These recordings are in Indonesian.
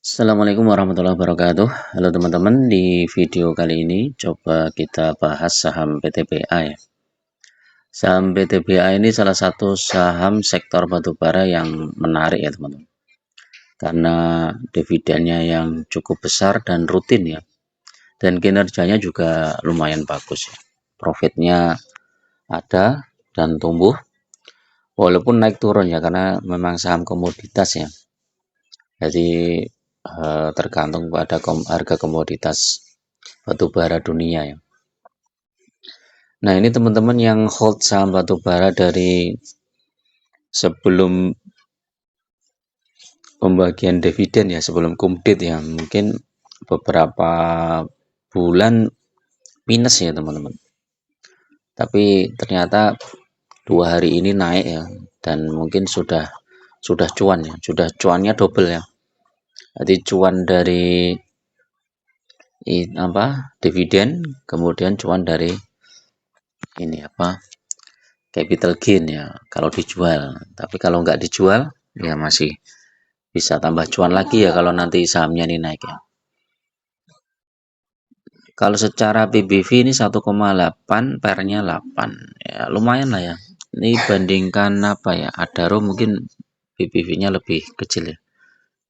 Assalamualaikum warahmatullahi wabarakatuh. Halo teman-teman, di video kali ini coba kita bahas saham PTBA ya. Saham PTBA ini salah satu saham sektor batubara yang menarik ya teman-teman. Karena dividennya yang cukup besar dan rutin ya. Dan kinerjanya juga lumayan bagus ya. Profitnya ada dan tumbuh. Walaupun naik turun ya, karena memang saham komoditas ya. Jadi tergantung pada harga komoditas batubara dunia ya. Nah, ini teman-teman yang hold saham batubara dari sebelum pembagian dividen ya, sebelum kumdit ya, mungkin beberapa bulan minus ya teman-teman. Tapi ternyata 2 hari ini naik ya, dan mungkin sudah cuan ya, sudah cuannya double ya. Jadi cuan dari dividen, kemudian cuan dari ini capital gain ya kalau dijual. Tapi kalau nggak dijual ya masih bisa tambah cuan lagi ya kalau nanti sahamnya ini naik ya. Kalau secara PBV ini 1,8, pernya 8 ya, lumayan lah ya. Ini bandingkan Adaro mungkin PBV-nya lebih kecil ya.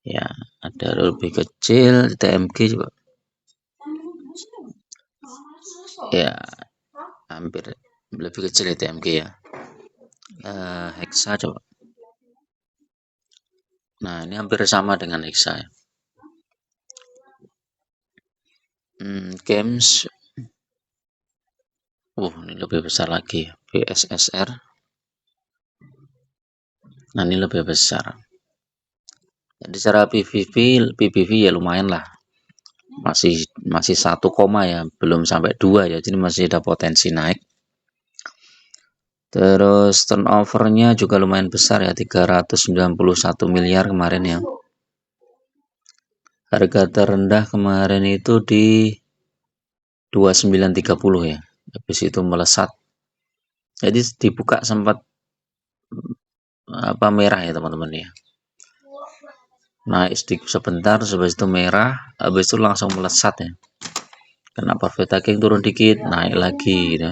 Ya, Adaro lebih kecil, TMG juga ya hampir lebih kecil ya TMG ya. Hexa coba. Nah, ini hampir sama dengan Hexa ya. Games ini lebih besar lagi, BSSR. Nah, ini lebih besar. Jadi secara PBV ya lumayan lah. Masih 1, ya, belum sampai 2 ya. Jadi masih ada potensi naik. Terus turnovernya juga lumayan besar ya, 391 miliar kemarin ya. Harga terendah kemarin itu di 2930 ya. Habis itu melesat. Jadi dibuka sempat merah ya teman-teman ya. Naik sedikit sebentar, habis itu merah, habis itu langsung melesat ya. Kena profit taking turun dikit, naik lagi gitu.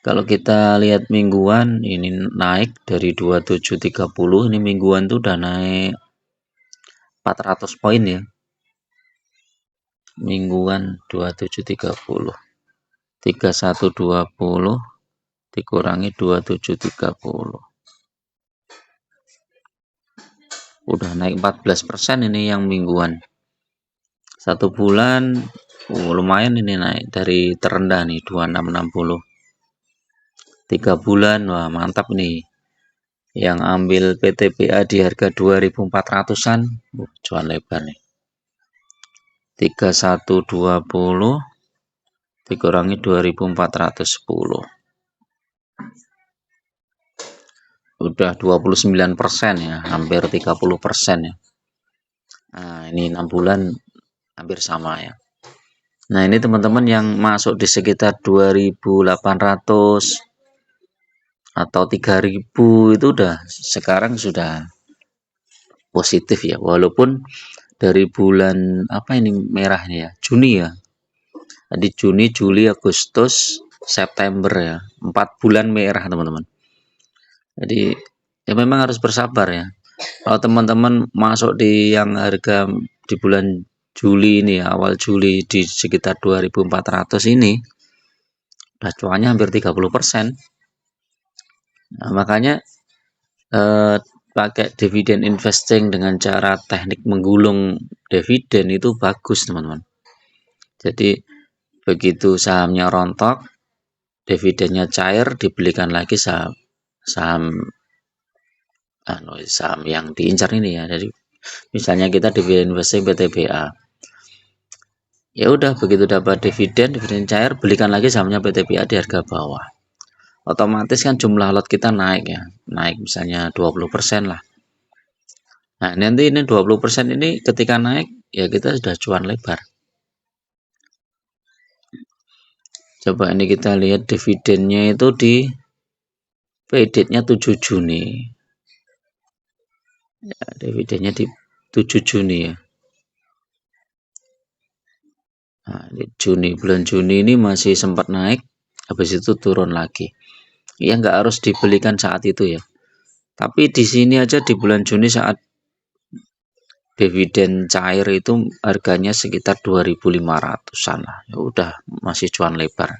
Kalau kita lihat mingguan, ini naik dari 2730, ini mingguan tuh udah naik 400 poin ya. Mingguan 2730. 3120 dikurangi 2730. Udah naik 14% ini yang mingguan. 1 bulan lumayan ini naik dari terendah nih 2660. 3 bulan wah mantap nih. Yang ambil PTBA di harga 2400-an, cuan lebar nih. 3120 dikurangi 2410. Udah 29% ya, hampir 30% ya. Nah, ini 6 bulan hampir sama ya. Nah, ini teman-teman yang masuk di sekitar 2800 atau 3000 itu sekarang sudah positif ya, walaupun dari bulan ini merahnya ya, Juni ya. Tadi Juni, Juli, Agustus, September ya, 4 bulan merah teman-teman. Jadi ya memang harus bersabar ya. Kalau teman-teman masuk di yang harga di bulan Juli ini ya, awal Juli di sekitar 2400 ini, udah cuannya hampir 30%. Nah, makanya pakai dividen investing dengan cara teknik menggulung dividen itu bagus teman-teman. Jadi begitu sahamnya rontok, dividennya cair, dibelikan lagi saham yang diincar ini ya. Jadi misalnya kita dividen investing PTBA, ya udah begitu dapat dividen cair, belikan lagi sahamnya PTBA di harga bawah. Otomatis kan jumlah lot kita naik ya, naik misalnya 20% lah. Nah, nanti ini 20% ini ketika naik ya kita sudah cuan lebar. Coba ini kita lihat dividennya itu di pay date-nya 7 Juni. Ya, dividennya di 7 Juni ya. Nah, bulan Juni ini masih sempat naik, habis itu turun lagi. Ya nggak harus dibelikan saat itu ya. Tapi di sini aja di bulan Juni saat dividen cair itu harganya sekitar 2.500-an lah. Ya udah masih cuan lebar.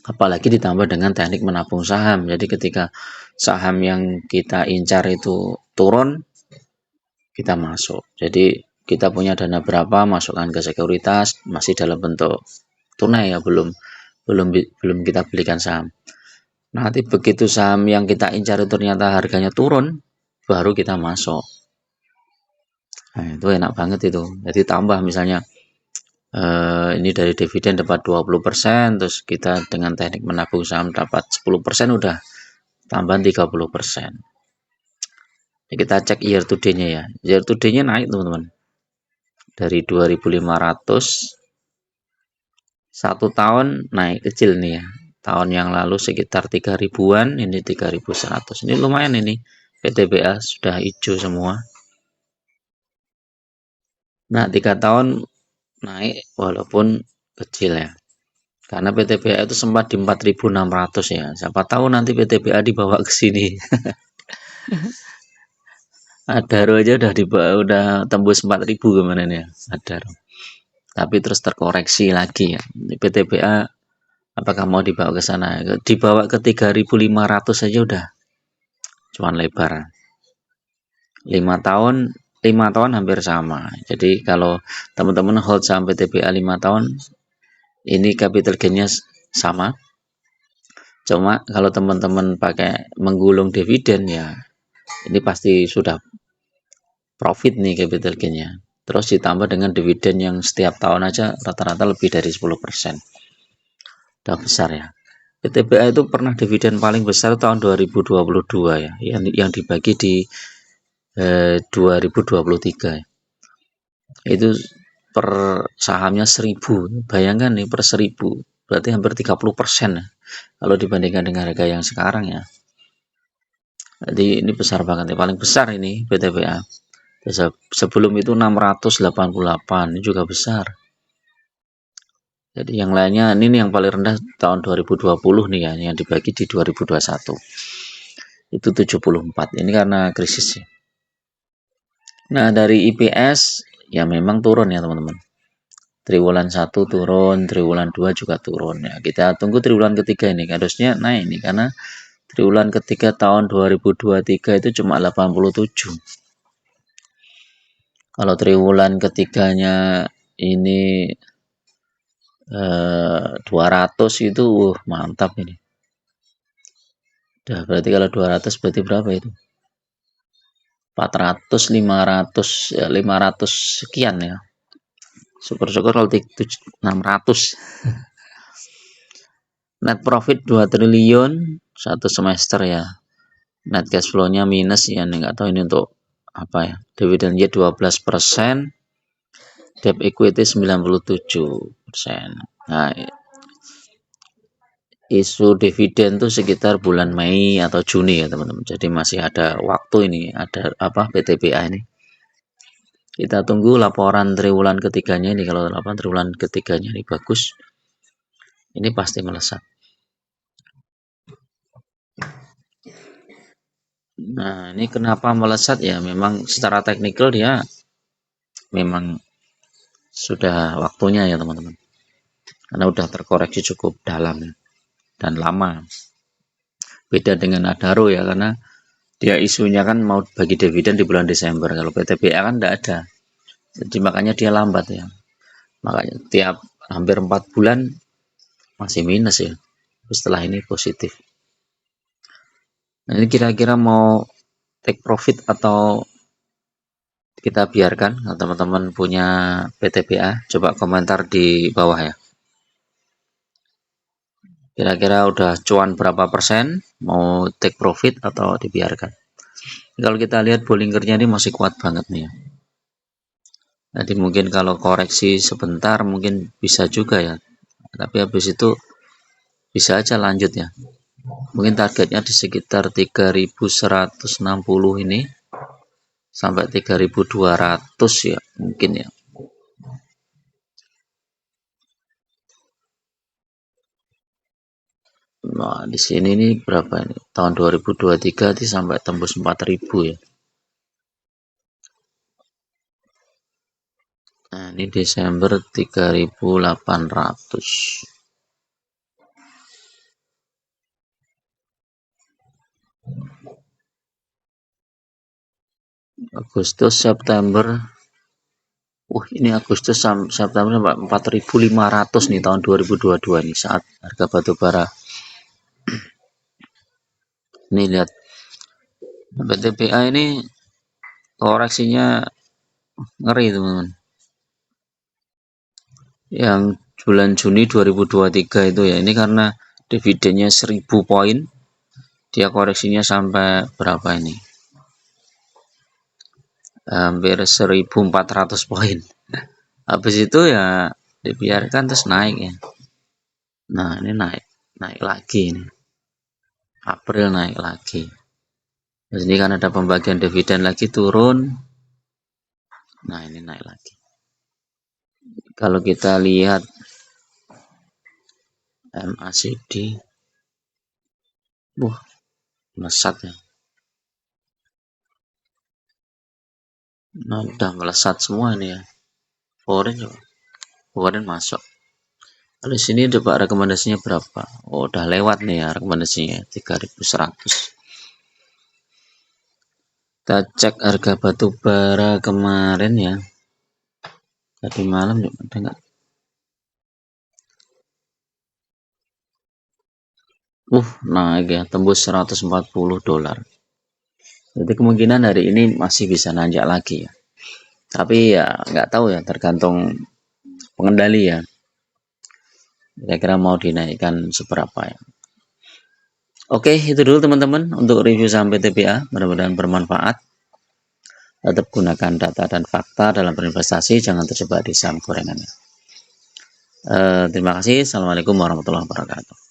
Apalagi ditambah dengan teknik menabung saham. Jadi ketika saham yang kita incar itu turun, kita masuk. Jadi kita punya dana berapa, masukkan ke sekuritas, masih dalam bentuk tunai ya, belum kita belikan saham. Nanti begitu saham yang kita incar itu ternyata harganya turun, baru kita masuk. Nah, itu enak banget itu. Jadi tambah misalnya ini dari dividen dapat 20%, terus kita dengan teknik menabung saham dapat 10%, udah tambahan 30%. Jadi kita cek year to day-nya ya. Year to day-nya naik teman-teman. Dari 2.500 satu tahun naik kecil nih ya. Tahun yang lalu sekitar 3 ribuan, ini 3.100. Ini lumayan ini. PTBA sudah hijau semua. Nah, 3 tahun naik walaupun kecil ya. Karena PTBA itu sempat di 4.600 ya. Siapa tahu nanti PTBA dibawa ke sini. Adaro aja udah tembus 4.000 kemarin ya. Adaro. Tapi terus terkoreksi lagi ya. PTBA apakah mau dibawa ke sana? Dibawa ke 3.500 saja udah cuan lebar. 5 tahun 5 tahun hampir sama. Jadi kalau teman-teman hold saham PTBA 5 tahun, ini capital gain-nya sama. Cuma kalau teman-teman pakai menggulung dividen ya, ini pasti sudah profit nih capital gain-nya. Terus ditambah dengan dividen yang setiap tahun aja rata-rata lebih dari 10%. Udah besar ya. PTBA itu pernah dividen paling besar tahun 2022 ya, yang dibagi di 2023 ya. Itu per sahamnya 1.000. Bayangkan nih per 1.000, berarti hampir 30% ya, kalau dibandingkan dengan harga yang sekarang ya. Jadi ini besar banget ya, paling besar ini PTBA. Sebelum itu 688, ini juga besar. Jadi yang lainnya ini yang paling rendah tahun 2020 nih ya, yang dibagi di 2021. Itu 74. Ini karena krisis ya. Nah, dari IPS ya memang turun ya teman-teman. Triwulan 1 turun, triwulan 2 juga turun ya. Kita tunggu triwulan ketiga ini, harusnya naik ini karena triwulan ketiga tahun 2023 itu cuma 87. Kalau triwulan ketiganya ini 200 itu mantap ini. Udah berarti kalau 200 berarti berapa itu? 400, 500, 500 sekian ya. Syukur-syukur kalau 600. Net profit 2 triliun satu semester ya. Net cash flow-nya minus ya, nggak tahu ini untuk apa ya. Dividen yield 12%, debt equity 97%. Nah, isu dividen tuh sekitar bulan Mei atau Juni ya teman-teman. Jadi masih ada waktu ini, ada apa PTBA ini. Kita tunggu laporan triwulan ketiganya ini. Kalau laporan triwulan ketiganya ini bagus, ini pasti melesat. Nah, ini kenapa melesat ya? Memang secara teknikal dia memang sudah waktunya ya teman-teman. Karena udah terkoreksi cukup dalam ya, dan lama. Beda dengan Adaro ya, karena dia isunya kan mau bagi dividen di bulan Desember. Kalau PTBA kan enggak ada. Jadi makanya dia lambat ya. Makanya tiap hampir 4 bulan masih minus ya. Setelah ini positif. Nah, ini kira-kira mau take profit atau kita biarkan? Nah, teman-teman punya PTBA, coba komentar di bawah ya. Kira-kira udah cuan berapa persen? Mau take profit atau dibiarkan? Kalau kita lihat Bollingernya ini masih kuat banget nih ya. Jadi mungkin kalau koreksi sebentar mungkin bisa juga ya. Tapi habis itu bisa aja lanjut ya. Mungkin targetnya di sekitar 3160 ini sampai 3200 ya mungkin ya. Nah, di sini nih berapa ini? Tahun 2023 sih sampai tembus 4000 ya. Nah, ini Desember 3800. Agustus September. Ini Agustus September sampai 4500 nih tahun 2022 nih saat harga batu bara. Nih lihat BTPA ini koreksinya ngeri teman-teman. Yang bulan Juni 2023 itu ya, ini karena dividennya 1000 poin, dia koreksinya sampai berapa ini? Hampir 1400 poin. Habis itu ya dibiarkan terus naik ya. Nah, ini naik lagi ini. April naik lagi. Terus ini kan ada pembagian dividen lagi turun. Nah, ini naik lagi. Kalau kita lihat MACD, melesat ya. Nah, udah melesat semua ini ya. Foreign masuk. Kalau sini coba rekomendasinya berapa? Udah lewat nih ya rekomendasinya 3100. Kita cek harga batu bara kemarin ya. Tadi malam juga ada nggak? Naik ya, tembus 140 dolar. Jadi kemungkinan hari ini masih bisa nanjak lagi ya. Tapi ya nggak tahu ya, tergantung pengendali ya. Kira-kira mau dinaikkan seberapa ya. Oke, itu dulu teman-teman untuk review saham PTBA. Mudah-mudahan bermanfaat. Tetap gunakan data dan fakta dalam berinvestasi, jangan terjebak di saham gorengan. Terima kasih. Assalamualaikum warahmatullahi wabarakatuh.